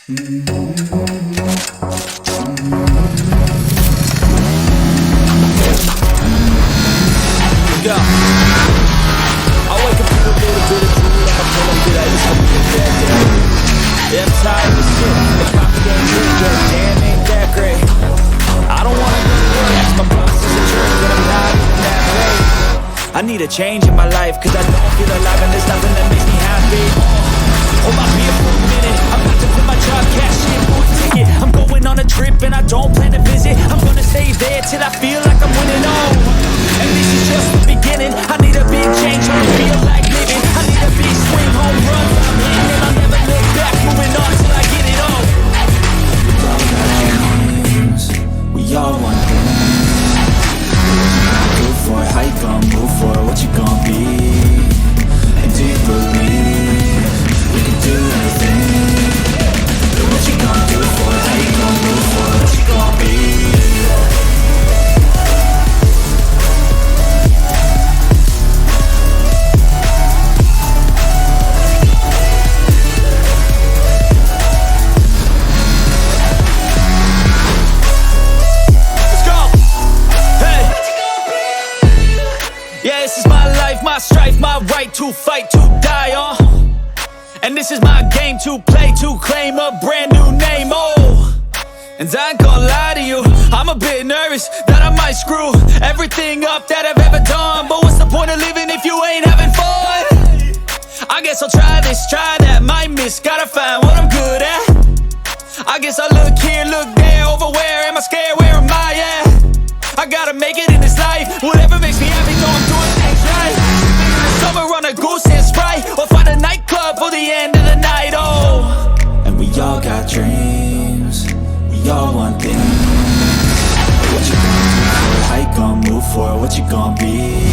Go. I wake up with a little bit of drool. I'm feeling good. I used to be a bad day. Yeah, I'm tired of this shit. The cops getting good, but damn, ain't that great. I don't wanna go to work. Ask my boss is a jerk, but I'm not even that great. I need a change in my life, cause I don't feel alive and there's nothing that makes me happy. Hold my beer for a minute. I'm about to quit my job, cash in for a ticket. I'm going on a trip and I don't plan to visit. I'm gonna stay there till I feel like I'm winning. Oh, and this is just the beginning. I need a big change, I feel like living. I need a big swing, home runs I'm hitting, and I'll never look back. Moving on till I get it all. We all got dreams, we all want things. What you gonna do for it? How you gonna move for it? What you gonna be? And do you believe we can do anything? What you gonna do for it? How you gonna move for it? What you gonna be? My strife, my right to fight, to die on. And this is my game to play, to claim a brand new name, oh. And I ain't gonna lie to you, I'm a bit nervous that I might screw everything up that I've ever done. But what's the point of living if you ain't having fun? I guess I'll try this, try that, might miss, gotta find what I'm good at. I guess I look here, look there, over where am I scared, where am I at? I gotta make it in this life, whatever makes me happy, know I'm doing things right. Summer on a goose and Sprite, or find a nightclub for the end of the night, oh. And we all got dreams, we all want things. What you gonna do for it? How you gonna move for it? What you gonna be?